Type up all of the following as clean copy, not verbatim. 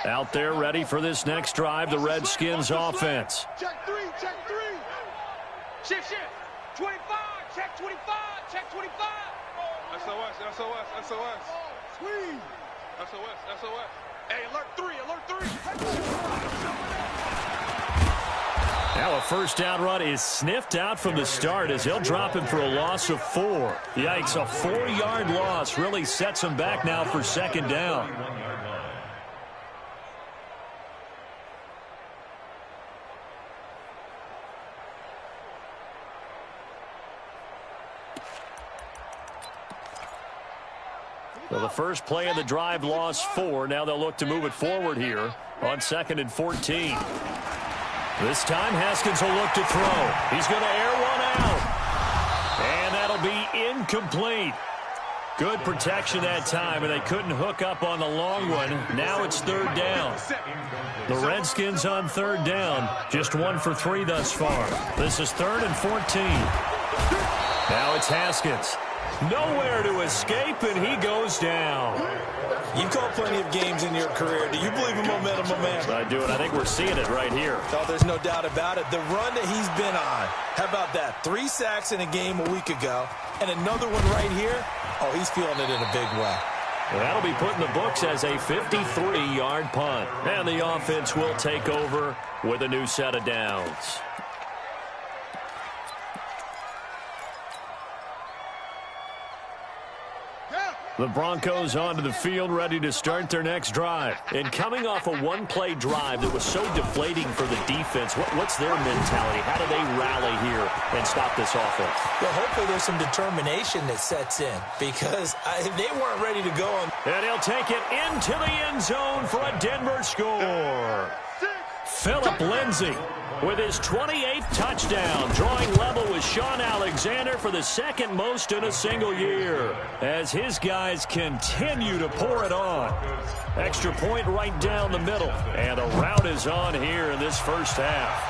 Out there ready for this next drive, the Redskins offense. Check three. Shift. 25. Check 25. Check 25. SOS. Squeeze. SOS. Hey, alert 3. Now a first down run is sniffed out from the start as he'll drop him for a loss of 4. Yikes, a 4-yard loss really sets him back now for second down. Well, the first play of the drive lost 4. Now they'll look to move it forward here on 2nd and 14. This time Haskins will look to throw. He's going to air one out. And that'll be incomplete. Good protection that time, and they couldn't hook up on the long one. Now it's 3rd down. The Redskins on 3rd down. Just 1 for 3 thus far. This is 3rd and 14. Now it's Haskins. Nowhere to escape, and he goes down. You've called plenty of games in your career. Do you believe in momentum, my man? I do, and I think we're seeing it right here. Oh, there's no doubt about it. The run that he's been on. How about that? 3 sacks in a game a week ago, and another one right here. Oh, he's feeling it in a big way. Well, that'll be put in the books as a 53-yard punt. And the offense will take over with a new set of downs. The Broncos onto the field, ready to start their next drive. And coming off a one-play drive that was so deflating for the defense, what's their mentality? How do they rally here and stop this offense? Well, hopefully there's some determination that sets in because they weren't ready to go. And he'll take it into the end zone for a Denver score. Phillip Lindsay with his 28th touchdown, drawing level with Sean Alexander for the 2nd most in a single year, as his guys continue to pour it on. Extra point right down the middle, and the route is on here in this first half.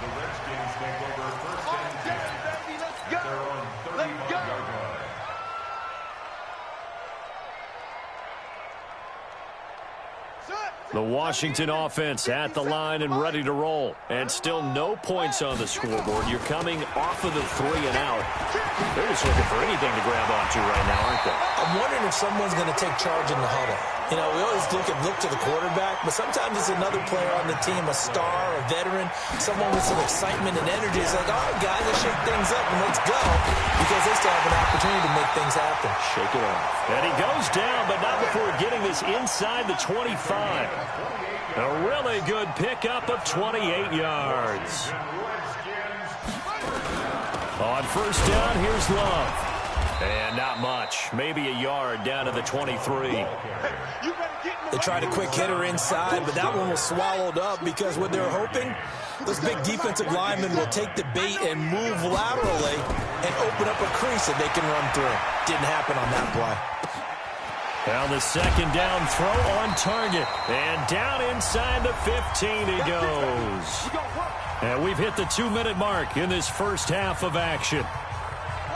The Redskins take over 1st and 10. They're on 30-yard line. The Washington offense at the line and ready to roll. And still no points on the scoreboard. You're coming off of the 3 and out. They're just looking for anything to grab onto right now, aren't they? I'm wondering if someone's going to take charge in the huddle. You know, we always look to the quarterback, but sometimes it's another player on the team, a star, a veteran, someone with some excitement and energy. It's like, all right, guys, let's shake things up and let's go, because they still have an opportunity to make things happen. Shake it off. And he goes down, but not before getting this inside the 25. A really good pickup of 28 yards. On first down, here's Love. And not much. Maybe a yard down to the 23. They tried a quick hitter inside, but that one was swallowed up because what they're hoping, those big defensive linemen will take the bait and move laterally and open up a crease that they can run through. Didn't happen on that play. Now the 2nd down throw on target. And down inside the 15 he goes. And we've hit the 2-minute mark in this first half of action.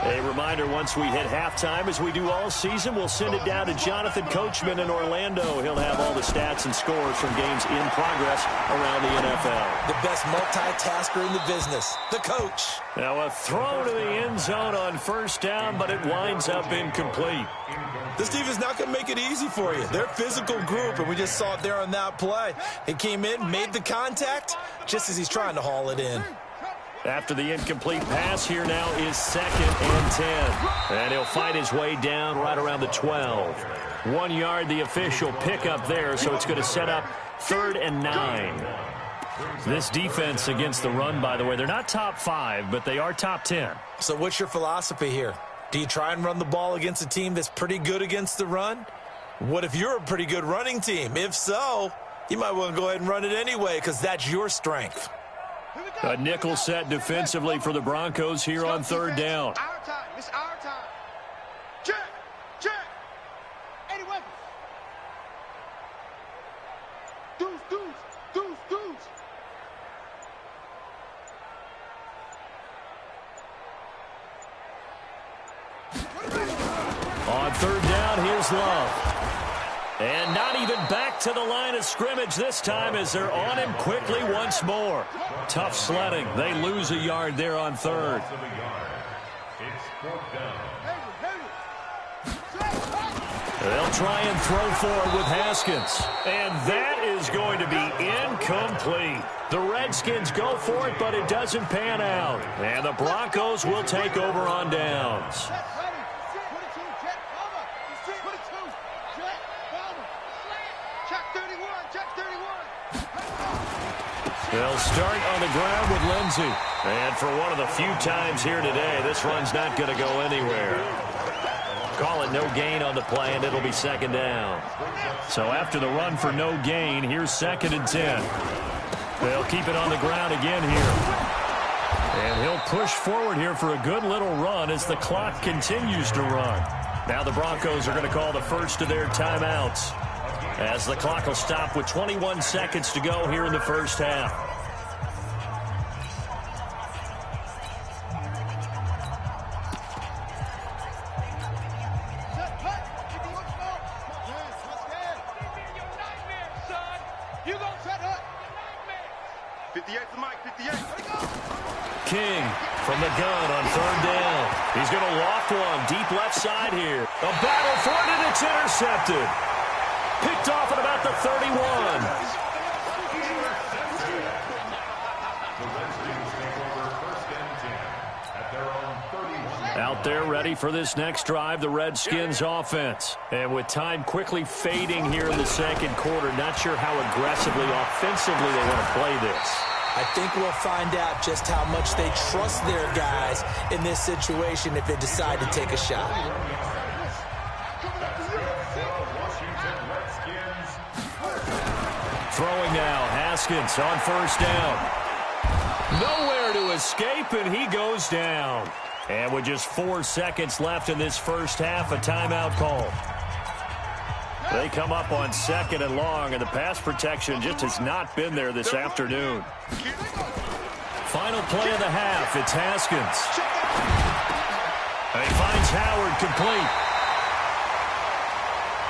A reminder, once we hit halftime, as we do all season, we'll send it down to Jonathan Coachman in Orlando. He'll have all the stats and scores from games in progress around the NFL. The best multitasker in the business, the coach. Now a throw to the end zone on first down, but it winds up incomplete. This defense not going to make it easy for you. They're a physical group, and we just saw it there on that play. It came in, made the contact, just as he's trying to haul it in. After the incomplete pass, here now is 2nd and 10. And he'll fight his way down right around the 12. 1 yard, the official pickup there, so it's going to set up 3rd and 9. This defense against the run, by the way, they're not top 5, but they are top 10. So what's your philosophy here? Do you try and run the ball against a team that's pretty good against the run? What if you're a pretty good running team? If so, you might want to go ahead and run it anyway because that's your strength. A nickel set defensively for the Broncos here on 3rd down. Our time. It's our time. Check. 80 weapons. Dudes. On 3rd down, here's shows love. And not even back to the line of scrimmage this time as they're on him quickly once more. Tough sledding. They lose a yard there on third. They'll try and throw forward with Haskins. And that is going to be incomplete. The Redskins go for it, but it doesn't pan out. And the Broncos will take over on downs. They'll start on the ground with Lindsey. And for one of the few times here today, this run's not going to go anywhere. Call it no gain on the play, and it'll be second down. So after the run for no gain, here's 2nd and 10. They'll keep it on the ground again here. And he'll push forward here for a good little run as the clock continues to run. Now the Broncos are going to call the first of their timeouts, as the clock will stop with 21 seconds to go here in the first half. King from the gun on 3rd down. He's going to loft one deep left side here. A battle for it, and it's intercepted. Picked off at about the 31. Out there ready for this next drive, the Redskins offense. And with time quickly fading here in the second quarter, not sure how aggressively, offensively they want to play this. I think we'll find out just how much they trust their guys in this situation if they decide to take a shot. Throwing now, Haskins on 1st down. Nowhere to escape, and he goes down. And with just 4 seconds left in this first half, a timeout call. They come up on 2nd and long, and the pass protection just has not been there this afternoon. Final play of the half, it's Haskins. And he finds Howard complete.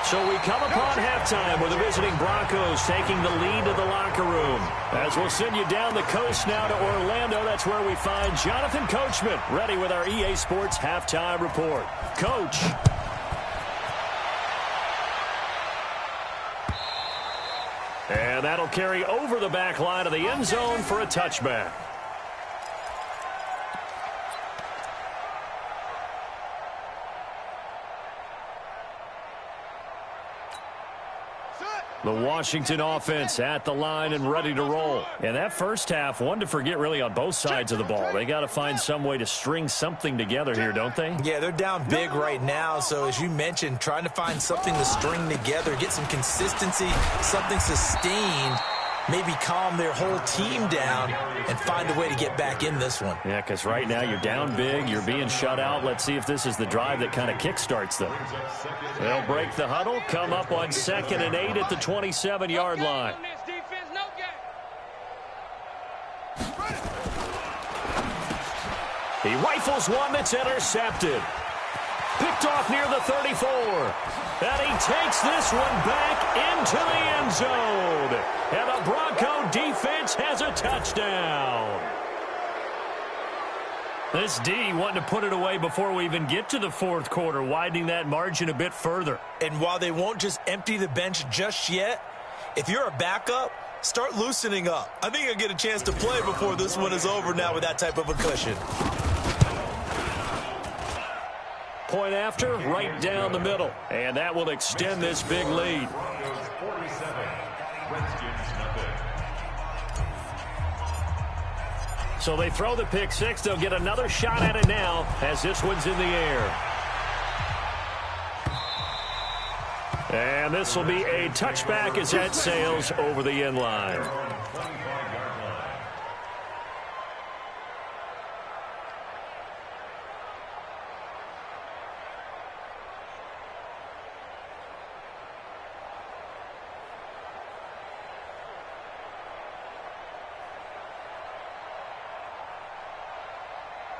So we come upon halftime with the visiting Broncos taking the lead to the locker room. As we'll send you down the coast now to Orlando, that's where we find Jonathan Coachman, ready with our EA Sports Halftime Report. Coach. And that'll carry over the back line of the end zone for a touchback. The Washington offense at the line and ready to roll. And that first half, one to forget really on both sides of the ball. They got to find some way to string something together here, don't they? Yeah, they're down big right now. So as you mentioned, trying to find something to string together, get some consistency, something sustained, maybe calm their whole team down and find a way to get back in this one. Yeah, because right now you're down big, you're being shut out. Let's see if this is the drive that kind of kickstarts them. They'll break the huddle, come up on 2nd and 8 at the 27-yard line. He rifles one that's intercepted. Picked off near the 34. And he takes this one back into the end zone. And the Bronco defense has a touchdown. This D wanting to put it away before we even get to the fourth quarter, widening that margin a bit further. And while they won't just empty the bench just yet, if you're a backup, start loosening up. I think you'll get a chance to play before this one is over now with that type of a cushion. Point after, right down the middle. And that will extend this big lead. So they throw the pick six. They'll get another shot at it now as this one's in the air. And this will be a touchback as that sails over the end line.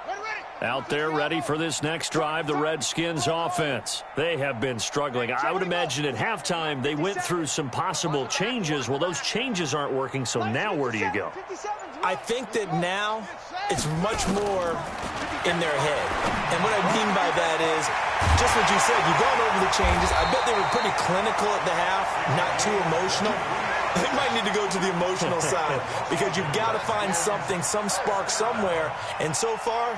Ready, ready. Out there ready for this next drive, the Redskins offense. They have been struggling. I would imagine at halftime they went through some possible changes. Well, those changes aren't working, so now where do you go? I think that now it's much more in their head. And what I mean by that is, just what you said, you've gone over the changes. I bet they were pretty clinical at the half, not too emotional. They might need to go to the emotional side because you've got to find something, some spark somewhere. And so far,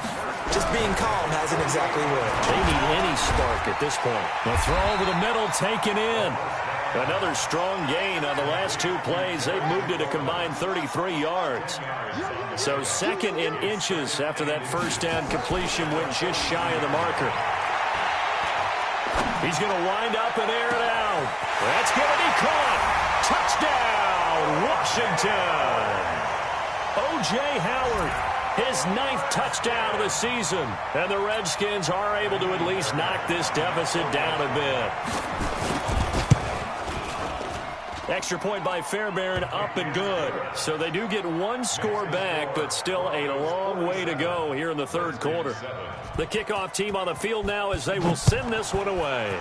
just being calm hasn't exactly worked. They need any spark at this point. The throw over the middle taken in. Another strong gain on the last two plays. They've moved it a combined 33 yards. So second in inches after that first down completion went just shy of the marker. He's going to wind up and air it out. That's going to be caught. Touchdown, Washington. O.J. Howard, his 9th touchdown of the season. And the Redskins are able to at least knock this deficit down a bit. Extra point by Fairbairn, up and good. So they do get one score back, but still a long way to go here in the third quarter. The kickoff team on the field now as they will send this one away.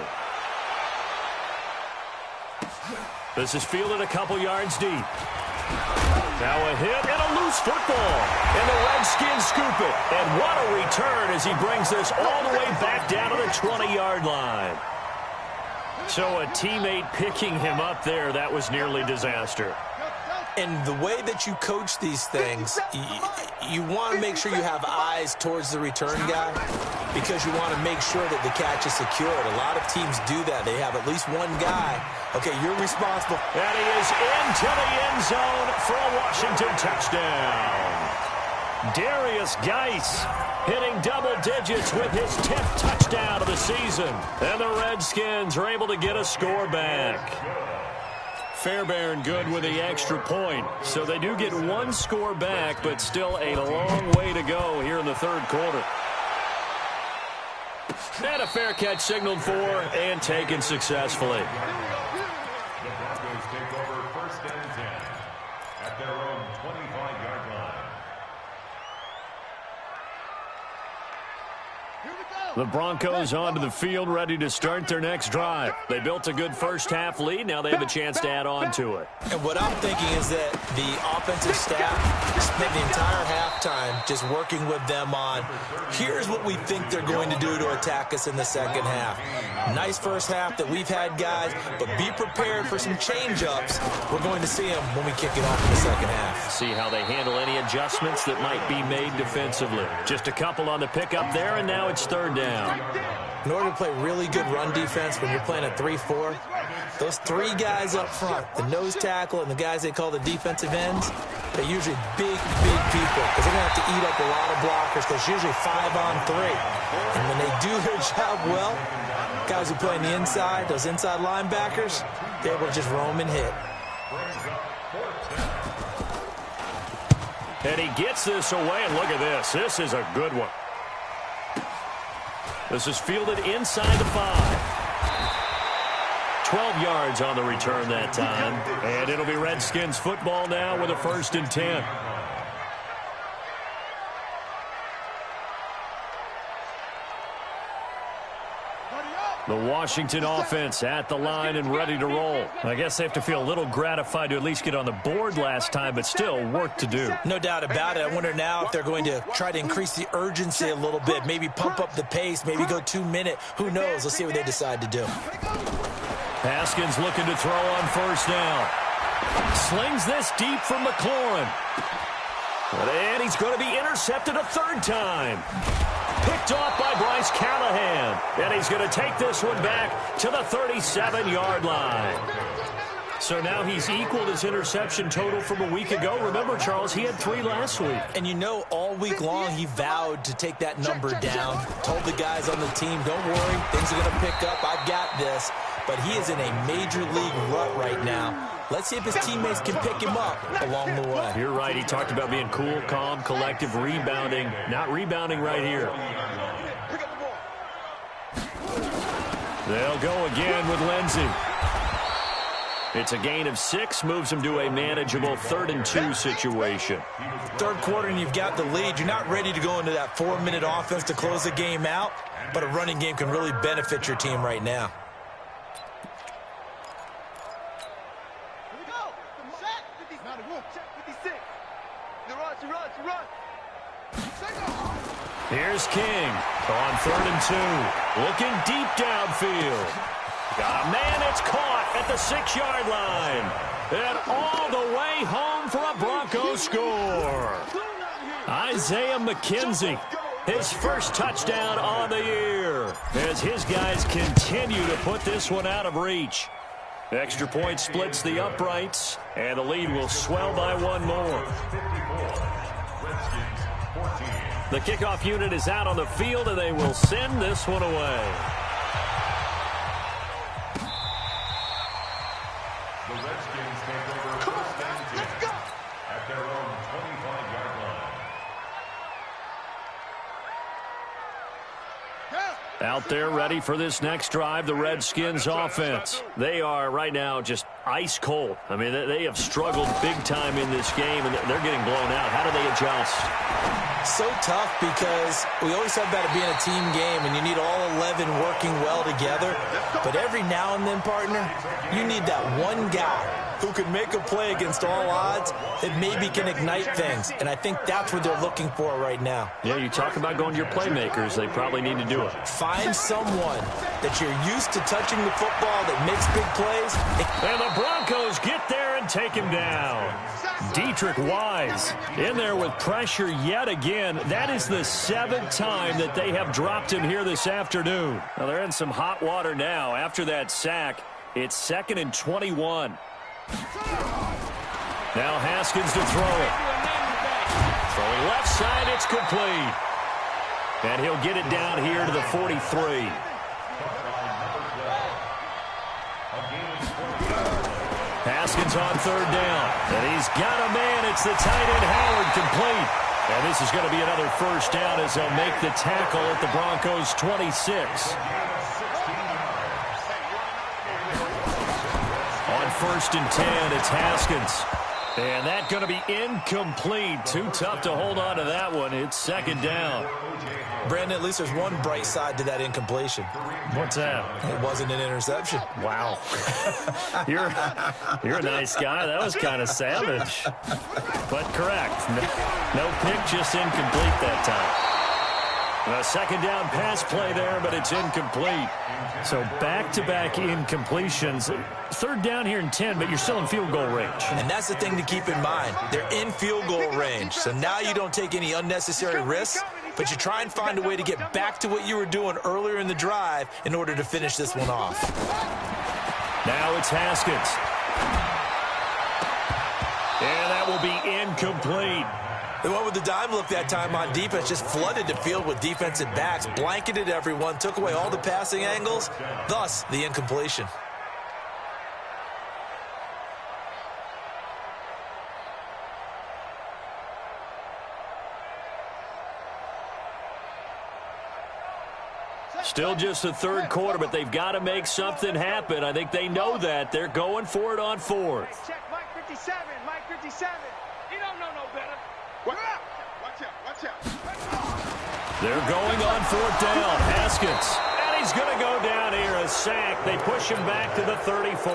This is fielded a couple yards deep. Now a hit and a loose football. And the Redskins scoop it. And what a return as he brings this all the way back down to the 20-yard line. So a teammate picking him up there, that was nearly disaster. And the way that you coach these things, you want to make sure you have eyes towards the return guy because you want to make sure that the catch is secured. A lot of teams do that. They have at least one guy. Okay, you're responsible. And he is into the end zone for a Washington touchdown. Darius Geis hitting double digits with his 10th touchdown of the season. And the Redskins are able to get a score back. Fairbairn good with the extra point. So they do get one score back, but still a long way to go here in the third quarter. And a fair catch signaled for and taken successfully. The Broncos take over first and 10 at their own 25-yard line. The Broncos onto the field, ready to start their next drive. They built a good first-half lead. Now they have a chance to add on to it. And what I'm thinking is that the offensive staff spent the entire halftime just working with them on, here's what we think they're going to do to attack us in the second half. Nice first half that we've had, guys, but be prepared for some change-ups. We're going to see them when we kick it off in the second half. See how they handle any adjustments that might be made defensively. Just a couple on the pickup there, and now it's third down. In order to play really good run defense when you're playing a 3-4, those three guys up front, the nose tackle and the guys they call the defensive ends, they're usually big people because they're going to have to eat up a lot of blockers because it's usually 5-on-3. And when they do their job well, guys who play on the inside, those inside linebackers, they're able to just roam and hit. And he gets this away, and look at this. This is a good one. This is fielded inside the 5. 12 yards on the return that time. And it'll be Redskins football now with a 1st and 10. The Washington offense at the line and ready to roll. I guess they have to feel a little gratified to at least get on the board last time, but still work to do. No doubt about it. I wonder now if they're going to try to increase the urgency a little bit, maybe pump up the pace, maybe go 2-minute. Who knows? Let's see what they decide to do. Haskins looking to throw on first down. Slings this deep from McLaurin. And he's going to be intercepted a third time. Picked off by Bryce Callahan. And he's going to take this one back to the 37-yard line. So now he's equaled his interception total from a week ago. Remember, Charles, he had 3 last week. And you know, all week long he vowed to take that number down. Told the guys on the team, don't worry, things are going to pick up. I've got this. But he is in a major league rut right now. Let's see if his teammates can pick him up along the way. You're right. He talked about being cool, calm, collective, rebounding. Not rebounding right here. They'll go again with Lindsey. It's a gain of 6, moves them to a manageable 3rd and 2 situation. Third quarter and you've got the lead. You're not ready to go into that 4-minute offense to close the game out, but a running game can really benefit your team right now. Here we go. Set. 50. Now the room. Check 56. She runs. Here's King on 3rd and 2. Looking deep downfield. Got a man, it's caught at the 6-yard line. And all the way home for a Broncos score. Isaiah McKenzie, his first touchdown on the year, as his guys continue to put this one out of reach. Extra point splits the uprights, and the lead will swell by 1 more. The kickoff unit is out on the field, and they will send this one away. The Redskins take over first and 10 at their own 25-yard line. Out there ready for this next drive, the Redskins offense. They are right now just ice cold. I mean, they have struggled big time in this game, and they're getting blown out. How do they adjust? So tough because we always talk about it being a team game and you need all 11 working well together. But every now and then, partner, you need that one guy who can make a play against all odds that maybe can ignite things. And I think that's what they're looking for right now. Yeah, you talk about going to your playmakers. They probably need to do it. Find someone that you're used to touching the football that makes big plays. And the Broncos get there and take him down. Dietrich Wise in there with pressure yet again. That is the 7th time that they have dropped him here this afternoon. Now they're in some hot water now. After that sack, it's 2nd and 21. Now Haskins to throw it. Throwing left side, it's complete. And he'll get it down here to the 43. Haskins on 3rd down. And he's got a man. It's the tight end Howard complete. And this is going to be another first down as they'll make the tackle at the Broncos 26. On 1st and 10, it's Haskins. And that's going to be incomplete. Too tough to hold on to that one. It's 2nd down. Brandon, at least there's one bright side to that incompletion. What's that? It wasn't an interception. Wow. You're a nice guy. That was kind of savage. But correct. No pick, just incomplete that time. A 2nd down pass play there, but it's incomplete. So back-to-back incompletions. 3rd down here and 10, but you're still in field goal range. And that's the thing to keep in mind. They're in field goal range. So now you don't take any unnecessary risks, but you try and find a way to get back to what you were doing earlier in the drive in order to finish this one off. Now it's Haskins. And that will be incomplete. They went with the dime look that time on defense, just flooded the field with defensive backs, blanketed everyone, took away all the passing angles, thus the incompletion. Still just the 3rd quarter, but they've got to make something happen. I think they know that. They're going for it on 4th. Check Mike 57. Mike 57. He don't know no better. Watch out. They're going on 4th down. Haskins. And he's going to go down here. A sack. They push him back to the 34.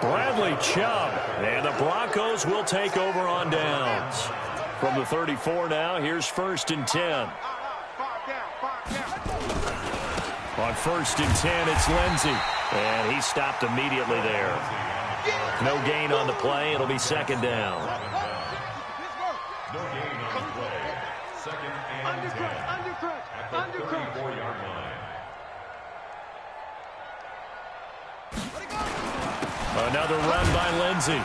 Bradley Chubb. And the Broncos will take over on downs. From the 34 now, here's 1st and 10. On 1st and 10, it's Lindsey. And he stopped immediately there. No gain on the play. It'll be 2nd down. No gain on the play. 2nd and 10 at the 34-yard line. Another run by Lindsey.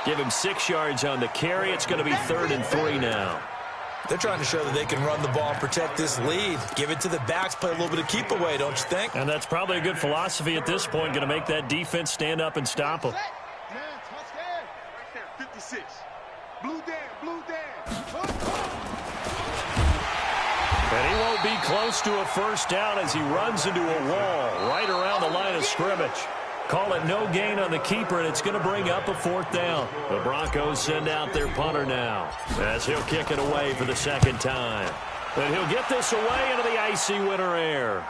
Give him 6 yards on the carry. It's going to be 3rd and 3 now. They're trying to show that they can run the ball and protect this lead. Give it to the backs, play a little bit of keep away, don't you think? And that's probably a good philosophy at this point, going to make that defense stand up and stop them. Right there, 56. Blue down. And he won't be close to a first down as he runs into a wall right around the line of scrimmage. Call it no gain on the keeper, and it's going to bring up a 4th down. The Broncos send out their punter now as he'll kick it away for the 2nd time. And he'll get this away into the icy winter air.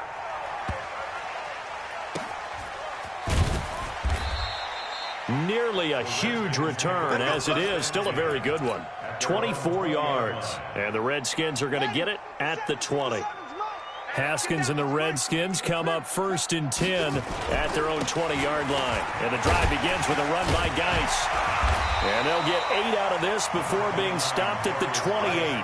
Nearly a huge return, as it is still a very good one. 24 yards. And the Redskins are going to get it at the 20. Haskins and the Redskins come up 1st and 10 at their own 20-yard line. And the drive begins with a run by Geis. And they'll get 8 out of this before being stopped at the 28.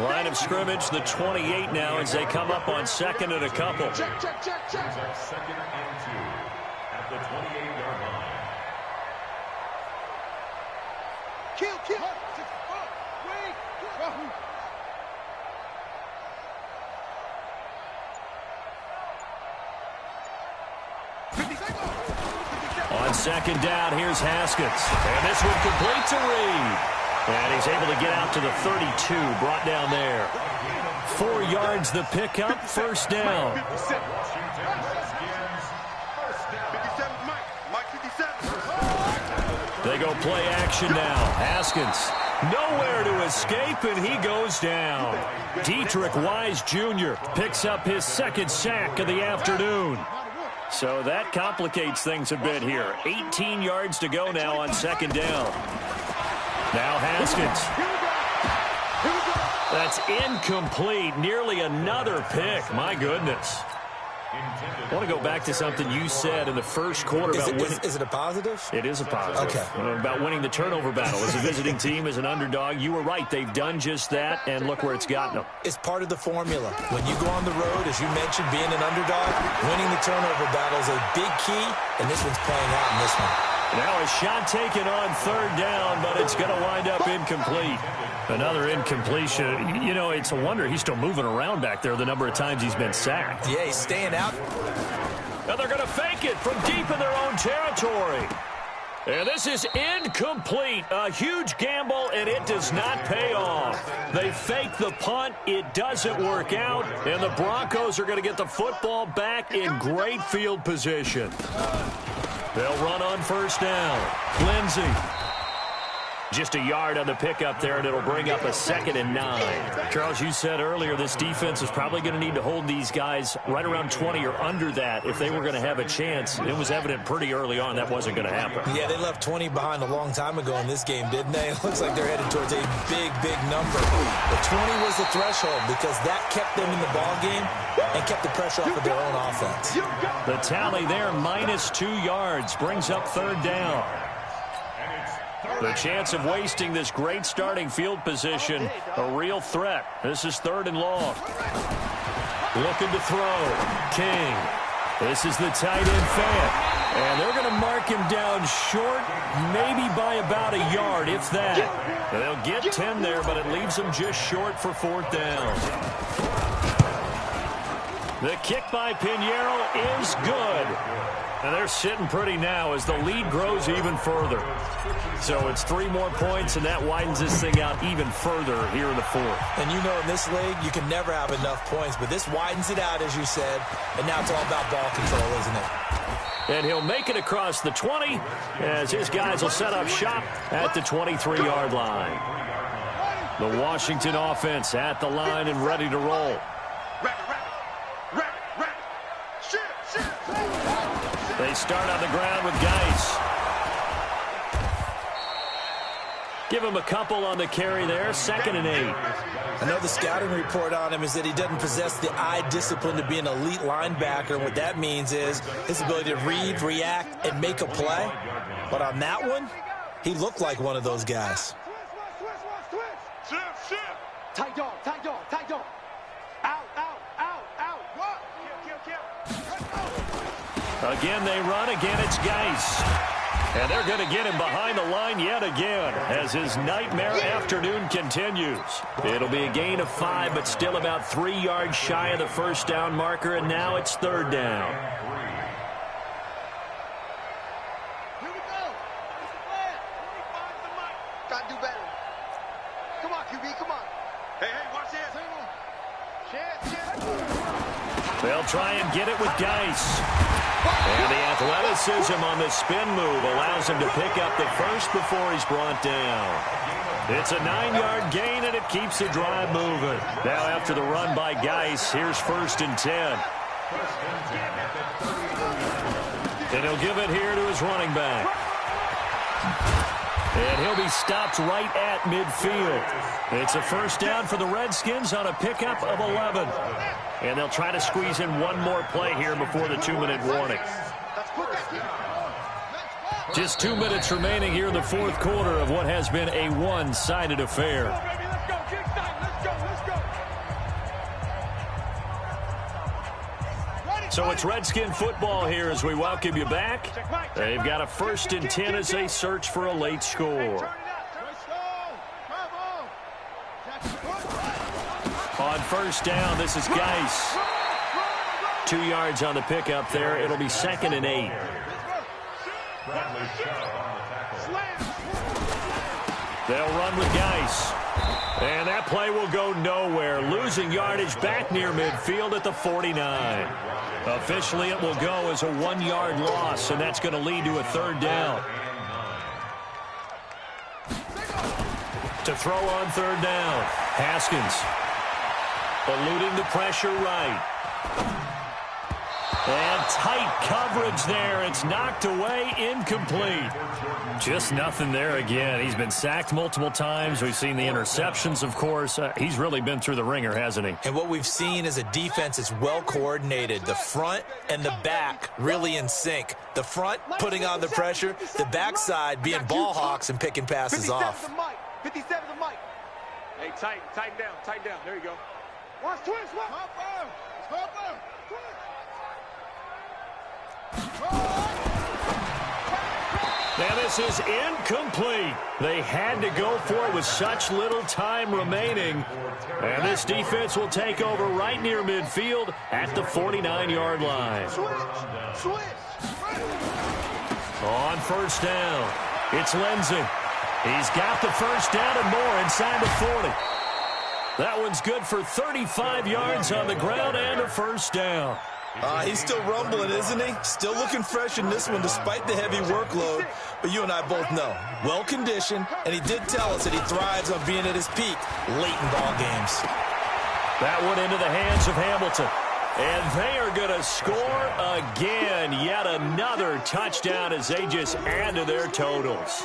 Line of scrimmage, the 28 now as they come up on 2nd and a couple. Check. 2nd and 2 at the 28-yard line. Kill. On 2nd down, here's Haskins. And this one complete to Reed. And he's able to get out to the 32, brought down there. 4 yards the pickup, 1st down. 57, Mike 57. They go play action now. Haskins, nowhere to escape, and he goes down. Dietrich Wise Jr. picks up his 2nd sack of the afternoon. So that complicates things a bit here. 18 yards to go now on 2nd down. Now Haskins. That's incomplete. Nearly another pick. My goodness. I want to go back to something you said in the first quarter about winning. Is it a positive? It is a positive. Okay. About winning the turnover battle. As a visiting team, as an underdog, you were right. They've done just that, and look where it's gotten them. It's part of the formula. When you go on the road, as you mentioned, being an underdog, winning the turnover battle is a big key, and this one's playing out in this one. Now a shot taken on 3rd down, but it's going to wind up incomplete. Another incompletion. You know, it's a wonder he's still moving around back there the number of times he's been sacked. Yeah, he's staying out. Now they're going to fake it from deep in their own territory. And this is incomplete. A huge gamble, and it does not pay off. They fake the punt. It doesn't work out. And the Broncos are going to get the football back in great field position. They'll run on 1st down. Lindsey. Just a yard on the pickup there, and it'll bring up a 2nd and 9. Charles, you said earlier this defense is probably going to need to hold these guys right around 20 or under that if they were going to have a chance. It was evident pretty early on that wasn't going to happen. Yeah, they left 20 behind a long time ago in this game, didn't they? It looks like they're headed towards a big, big number. But 20 was the threshold because that kept them in the ball game and kept the pressure off of their own offense. The tally there, minus 2 yards, brings up 3rd down. The chance of wasting this great starting field position, a real threat. This is 3rd and long. Looking to throw. King. This is the tight end Fant. And they're going to mark him down short, maybe by about a yard, if that. They'll get 10 there, but it leaves them just short for 4th down. The kick by Pinheiro is good. And they're sitting pretty now as the lead grows even further. So it's 3 more points, and that widens this thing out even further here in the 4th. And you know in this league, you can never have enough points, but this widens it out, as you said, and now it's all about ball control, isn't it? And he'll make it across the 20 as his guys will set up shop at the 23-yard line. The Washington offense at the line and ready to roll. They start on the ground with Geis. Give him a couple on the carry there. 2nd and 8. I know the scouting report on him is that he doesn't possess the eye discipline to be an elite linebacker. And what that means is his ability to read, react, and make a play. But on that one, he looked like one of those guys. Tight dog. Out. What? Kill. Again, they run. Again, it's Geis. And they're going to get him behind the line yet again as his nightmare afternoon continues. It'll be a gain of 5, but still about 3 yards shy of the 1st down marker, and now it's 3rd down. Here we go. What's the plan? 25 to Mike. Got to do better. Come on, QB, come on. Hey, watch this. Chance. They'll try and get it with Geis. And the athleticism on the spin move allows him to pick up the first before he's brought down. It's a 9-yard gain, and it keeps the drive moving. Now after the run by Geis, here's 1st and 10. And he'll give it here to his running back. And he'll be stopped right at midfield. It's a 1st down for the Redskins on a pickup of 11. And they'll try to squeeze in one more play here before the 2-minute warning. Just 2 minutes remaining here in the 4th quarter of what has been a one-sided affair. So it's Redskin football here as we welcome you back. They've got a 1st and 10 as they search for a late score. On 1st down, this is Geis. 2 yards on the pickup there. It'll be 2nd and 8. They'll run with Geis. And that play will go nowhere. Losing yardage back near midfield at the 49. Officially, it will go as a 1-yard loss, and that's going to lead to a 3rd down. To throw on 3rd down, Haskins. Eluding the pressure right. And tight coverage there. It's knocked away, incomplete. Just nothing there again. He's been sacked multiple times. We've seen the interceptions, of course. He's really been through the ringer, hasn't he? And what we've seen is a defense that's well coordinated. The front and the back really in sync. The front putting on the pressure. The backside being ball hawks and picking passes off. 57 the mic. Hey, tighten down. There you go. Watch twist, watch. Hopper. Now this is incomplete. They had to go for it with such little time remaining. And this defense will take over right near midfield at the 49-yard line. On 1st down, it's Lindsey. He's got the 1st down and more inside the 40. That one's good for 35 yards on the ground and a 1st down. He's still rumbling, isn't he? Still looking fresh in this one despite the heavy workload. But you and I both know, well-conditioned, and he did tell us that he thrives on being at his peak late in ball games. That one into the hands of Hamilton. And they are going to score again. Yet another touchdown as they just add to their totals.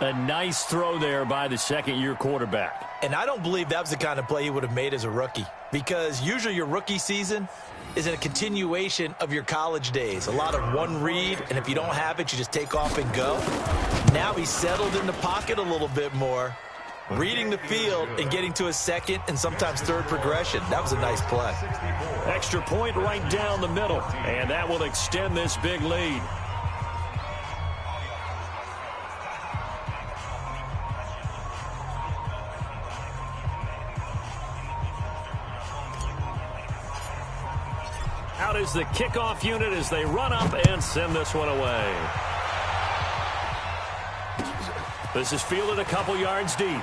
A nice throw there by the 2nd-year quarterback. And I don't believe that was the kind of play he would have made as a rookie, because usually your rookie season is in a continuation of your college days. A lot of one read, and if you don't have it, you just take off and go. Now he's settled in the pocket a little bit more, reading the field and getting to a 2nd and sometimes 3rd progression. That was a nice play. Extra point right down the middle, and that will extend this big lead. Out is the kickoff unit as they run up and send this one away. This is fielded a couple yards deep.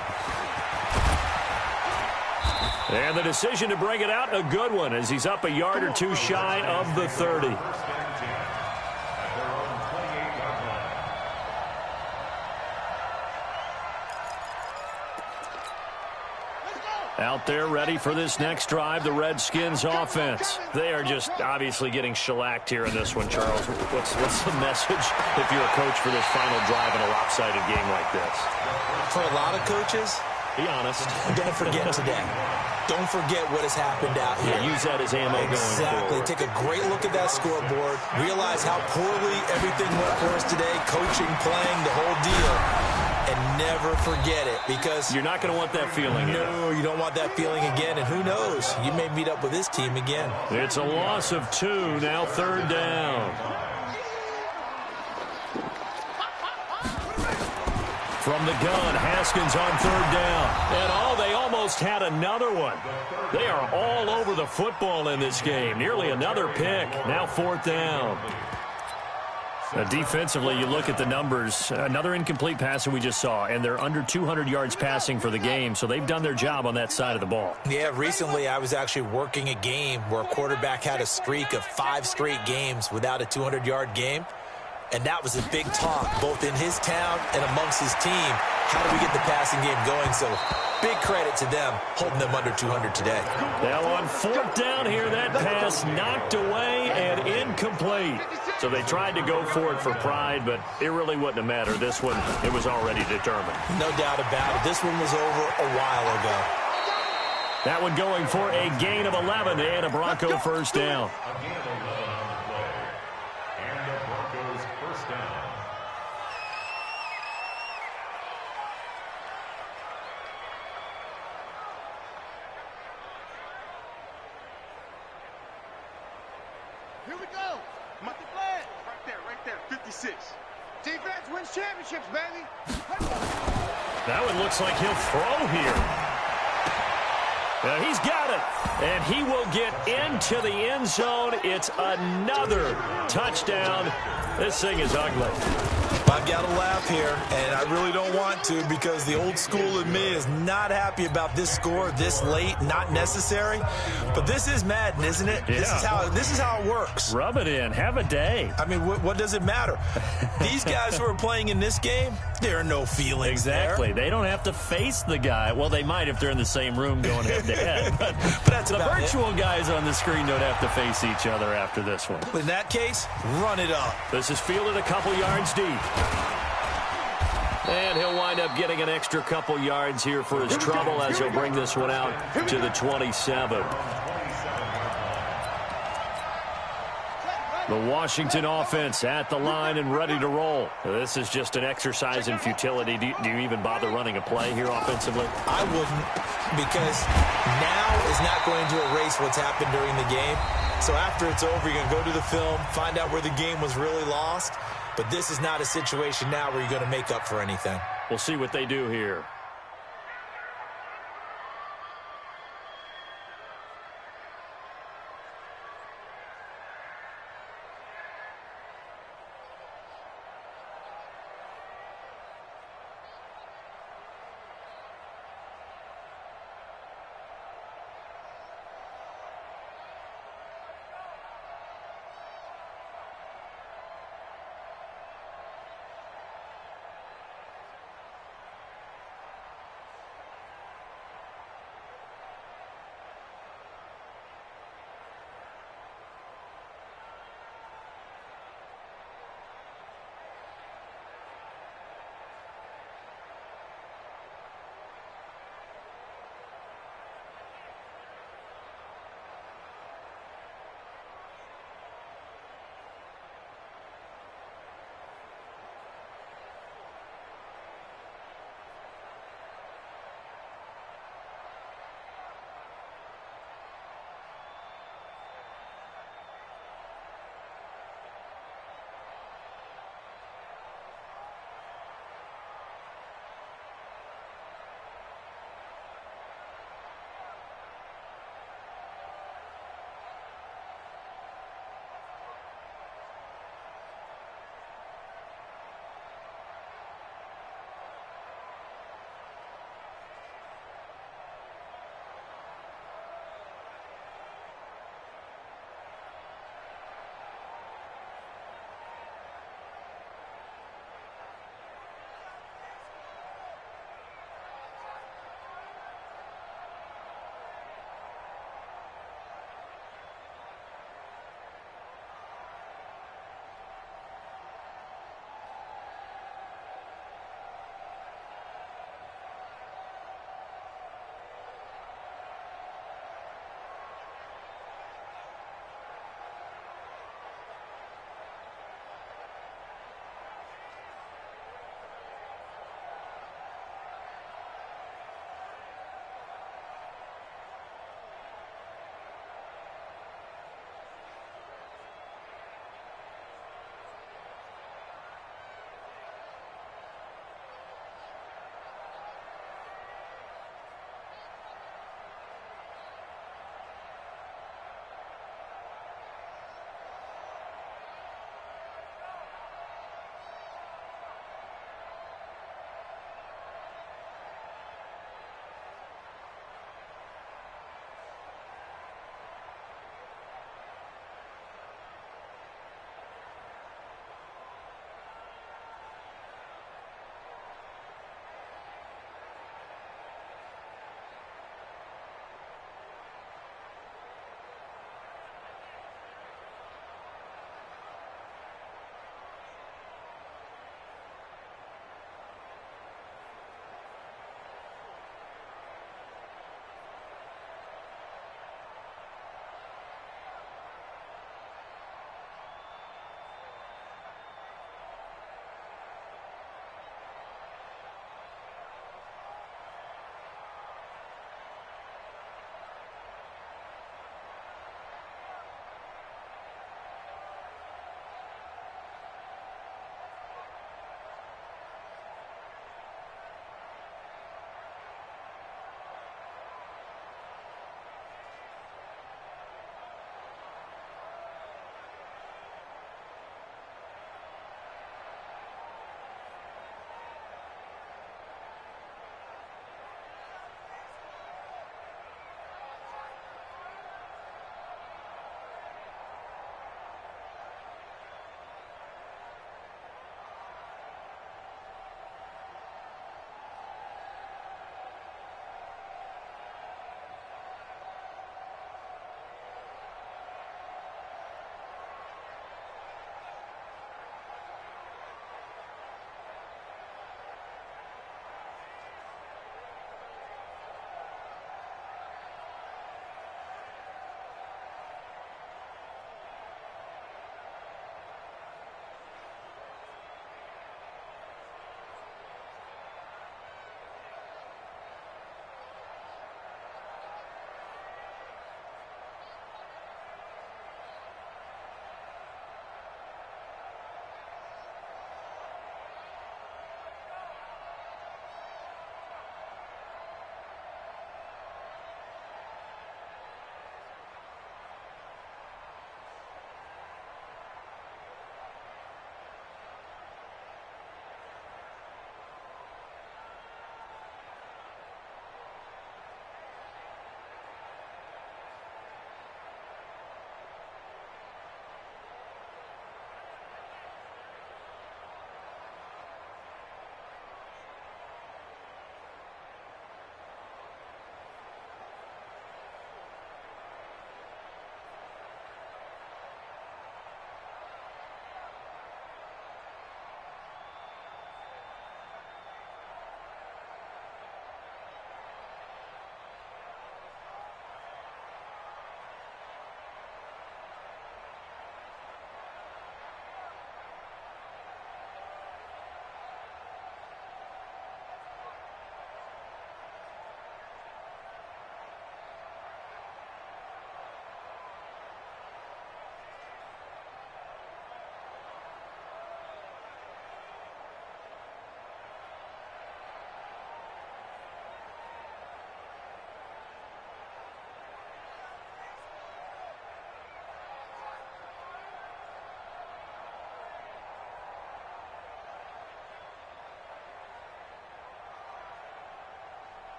And the decision to bring it out, a good one, as he's up a yard or two shy of the 30. Out there ready for this next drive, the Redskins offense. They are just obviously getting shellacked here in this one, Charles. What's the message if you're a coach for this final drive in a lopsided game like this? For a lot of coaches, be honest. Don't forget today. Don't forget what has happened out here. Yeah, use that as ammo going forward. Exactly. Take a great look at that scoreboard. Realize how poorly everything went for us today. Coaching, playing, the whole deal. And never forget it, because you're not going to want that feeling. No, you don't want that feeling again. And who knows? You may meet up with this team again. It's a loss of 2. Now 3rd down. From the gun, Haskins on 3rd down. And they almost had another one. They are all over the football in this game. Nearly another pick. Now 4th down. Defensively, you look at the numbers. Another incomplete pass that we just saw, and they're under 200 yards passing for the game, so they've done their job on that side of the ball. Yeah, recently I was actually working a game where a quarterback had a streak of 5 straight games without a 200-yard game, and that was a big talk both in his town and amongst his team. How do we get the passing game going? So big credit to them holding them under 200 today. Now on 4th down here, that pass knocked away and incomplete. So they tried to go for it for pride, but it really wouldn't have mattered. This one, it was already determined. No doubt about it. This one was over a while ago. That one going for a gain of 11 and a Bronco first down. A gain of 11 on the play. And the Broncos first down. Here we go. Mark the flag. Right there, 56. Defense wins championships, baby. That one looks like he'll throw here. He's got it, and he will get into the end zone. It's another touchdown. This thing is ugly. I've got to laugh here, and I really don't want to because the old school in me is not happy about this score this late, not necessary. But this is Madden, isn't it? Yeah. This is how it works. Rub it in. Have a day. I mean, what does it matter? These guys who are playing in this game, there are no feelings Exactly. there. They don't have to face the guy. Well, they might if they're in the same room going head-to-head. But that's the about virtual guys on the screen don't have to face each other after this one. In that case, run it up. This is fielded a couple yards deep. And he'll wind up getting an extra couple yards here for his trouble as he'll bring this one out to the 27. The Washington offense at the line and ready to roll. This is just an exercise in futility. Do you even bother running a play here offensively? I wouldn't, because now is not going to erase what's happened during the game. So after it's over, you're going to go to the film, find out where the game was really lost. But this is not a situation now where you're going to make up for anything. We'll see what they do here.